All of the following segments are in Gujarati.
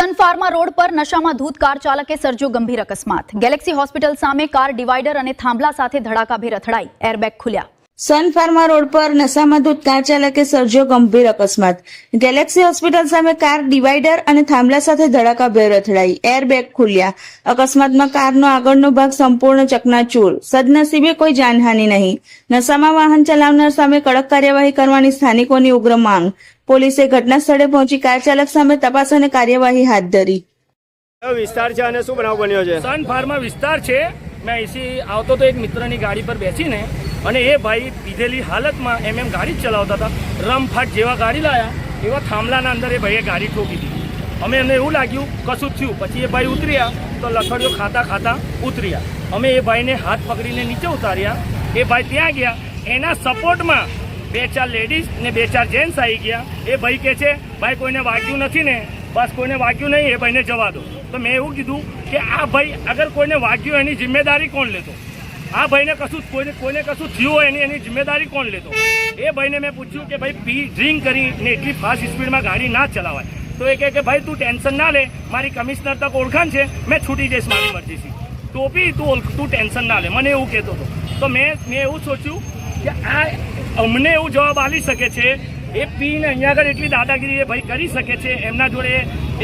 सन फार्मा रोड पर नशाમાં ધૂત કાર ચાલકે સર્જ્યો ગંભીર અકસ્માત। ગેલેક્સી હોસ્પિટલ સામે કાર ડિવાઈડર અને થાંભલા સાથે ધડાકાભેર અથડાઈ, એરબેગ ખુલ્યા। सन फार्मा रोड पर नशाમાં ધૂત કાર ચાલકે સર્જ્યો ગંભીર અકસ્માત। ગેલેક્સી હોસ્પિટલ સામે કાર ડિવાઈડર અને થાંભલા સાથે ધડાકાભેર અથડાઈ, એરબેગ ખુલ્યા। અકસ્માતમાં કારનો આગળનો ભાગ સંપૂર્ણ ચકનાચૂર। સદનસીબે કોઈ જાનહાનિ નહીં। નશામાં વાહન ચલાવનાર સામે કડક કાર્યવાહી કરવાની સ્થાનિકોની ઉગ્ર માંગ। પોલીસે ઘટના સ્થળે પહોંચી કાર ચાલક સામે તપાસ અને કાર્યવાહી હાથ ધરી। વિસ્તાર છે અને શું બનાવ બન્યો છે? सन फार्मा विस्तार है। मैं इसी आवतो तो एक मित्रनी गाड़ी पर बेसीने અને એ ભાઈ પીધેલી હાલતમાં એમ ગાડી જ ચલાવતા હતા। રમફાટ જેવા ગાડી લાયા એવા થાંભલાના અંદર એ ભાઈએ ગાડી ઠોકી દીધી। અમે એમને એવું લાગ્યું કશું થયું, પછી એ ભાઈ ઉતર્યા તો લખડીઓ ખાતા ખાતા ઉતર્યા। અમે એ ભાઈને હાથ પકડીને નીચે ઉતાર્યા। એ ભાઈ ત્યાં ગયા, એના સપોર્ટમાં 2-4 લેડીઝ ને 2-4 જેન્ટ્સ આવી ગયા। એ ભાઈ કહે છે ભાઈ કોઈને વાગ્યું નથી ને, બસ કોઈને વાગ્યું નહીં, એ ભાઈને જવા દો। તો મેં એવું કીધું કે આ ભાઈ અગર કોઈને વાગ્યું એની જિમ્મેદારી કોણ લેતો? આ ભાઈને કશું કોઈને કશું થયું હોય એની જિમ્મેદારી કોણ લેતો? એ ભાઈને મેં પૂછ્યું કે ભાઈ ડ્રિંક કરીને એટલી ફાસ્ટ સ્પીડમાં ગાડી ના ચલાવાય। તો એ કહે કે ભાઈ તું ટેન્શન ના લે, મારી કમિશનર તક ઓળખાણ છે, મેં છૂટી જઈશ મારી મરજીથી, તો બી તું ટેન્શન ના લે, મને એવું કહેતો હતો। તો મેં એવું સોચ્યું કે આ અમને એવું જવાબ આપી શકે છે, એ પીને અહીંયા આગળ એટલી દાદાગીરી એ ભાઈ કરી શકે છે। એમના જોડે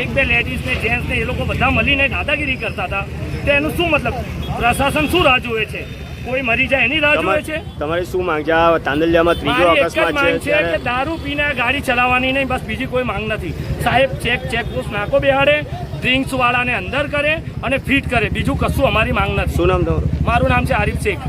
1-2 લેડીઝ ને જેન્ટ્સ ને એ લોકો બધા મળીને દાદાગીરી કરતા હતા। તો એનું શું મતલબ? પ્રશાસન શું રાહ જોવે છે? કોઈ મરી જાય એની રાહ જોવે છે? તમારી શું માંગ છે? આ તાંદલિયામાં ત્રીજો મારી એક જ અકસ્માત માંગ છે છે કે દારૂ પીને ગાડી ચલાવવાની નહીં, બસ બીજી કોઈ માંગ નથી। સાહેબ ચેકપોસ્ટ નાકો બેહાડે, ડ્રિંક્સ વાળાને અંદર કરે અને ફિટ કરે, બીજું કશું અમારી માંગ નથી। શું નામ તમારું? મારું નામ છે આરિફ શેખ।